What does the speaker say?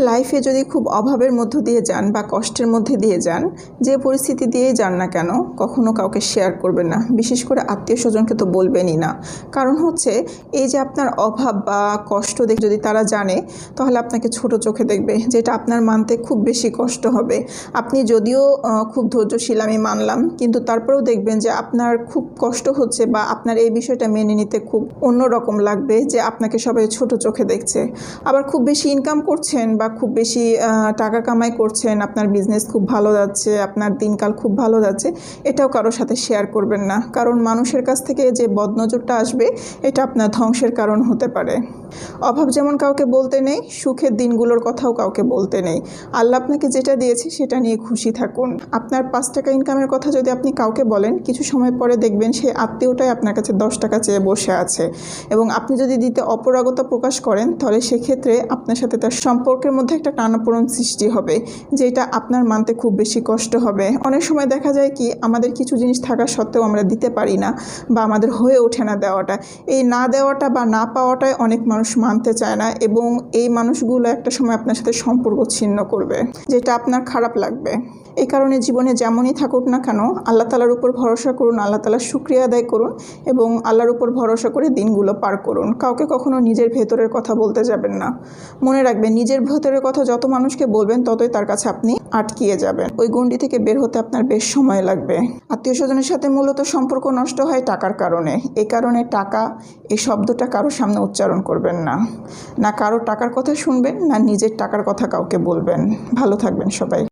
লাইফে যদি খুব অভাবের মধ্য দিয়ে যান বা কষ্টের মধ্যে দিয়ে যান, যে পরিস্থিতি দিয়েই যান না কেন, কখনো কাউকে শেয়ার করবেন না। বিশেষ করে আত্মীয় স্বজনকে তো বলবেনই না। কারণ হচ্ছে এই যে আপনার অভাব বা কষ্ট দেখে যদি তারা জানে, তাহলে আপনাকে ছোট চোখে দেখবে, যেটা আপনার মানতে খুব বেশি কষ্ট হবে। আপনি যদিও খুব ধৈর্যশীল, আমি মানলাম, কিন্তু তারপরেও দেখবেন যে আপনার খুব কষ্ট হচ্ছে বা আপনার এই বিষয়টা মেনে নিতে খুব অন্যরকম লাগবে যে আপনাকে সবাই ছোট চোখে দেখছে। আবার খুব বেশি ইনকাম করছেন বা খুব বেশি টাকা কামাই করছেন, আপনার বিজনেস খুব ভালো যাচ্ছে, আপনার দিনকাল খুব ভালো যাচ্ছে, এটাও কারোর সাথে শেয়ার করবেন না। কারণ মানুষের কাছ থেকে যে বদনজরটা আসবে, এটা আপনার ধ্বংসের কারণ হতে পারে। অভাব যেমন কাউকে বলতে নেই, সুখের দিনগুলোর কথাও কাউকে বলতে নেই। আল্লাহ আপনাকে যেটা দিয়েছে সেটা নিয়ে খুশি থাকুন। আপনার 5 টাকা ইনকামের কথা যদি আপনি কাউকে বলেন, কিছু সময় পরে দেখবেন সেই আত্মীয়টাই আপনার কাছে 10 টাকা চেয়ে বসে আছে। এবং আপনি যদি দিতে অপারগতা প্রকাশ করেন, তাহলে সেক্ষেত্রে আপনার সাথে তার সম্পর্কের মধ্যে একটা টানাপোড়েন সৃষ্টি হবে, যেটা আপনার মানতে খুব বেশি কষ্ট হবে। অনেক সময় দেখা যায় কি, আমাদের কিছু জিনিস থাকা সত্ত্বেও আমরা দিতে পারি না বা আমাদের হয়ে ওঠে না দেওয়াটা। এই না দেওয়াটা বা না পাওয়াটাই অনেক মানুষ মানতে চায় না, এবং এই মানুষগুলো একটা সময় আপনার সাথে সম্পর্ক ছিন্ন করবে, যেটা আপনার খারাপ লাগবে। এই কারণে জীবনে যেমনই থাকুক না কেন, আল্লাহ তাআলার উপর ভরসা করুন, আল্লাহ তাআলার শুকরিয়া আদায় করুন এবং আল্লাহর উপর ভরসা করে দিনগুলো পার করুন। কাউকে কখনো নিজের ভেতরের কথা বলতে যাবেন না। মনে রাখবেন, নিজের ভেতরের কথা যত মানুষকে বলবেন, ততই তার কাছে আপনি আটকিয়ে যাবেন। ওই গণ্ডি থেকে বের হতে আপনার বেশ সময় লাগবে। আত্মীয় স্বজনের সাথে মূলত সম্পর্ক নষ্ট হয় টাকার কারণে। এই কারণে টাকা এই শব্দটা কারোর সামনে উচ্চারণ করবেন না। না কারো টাকার কথা শুনবেন, না নিজের টাকার কথা কাউকে বলবেন। ভালো থাকবেন সবাই।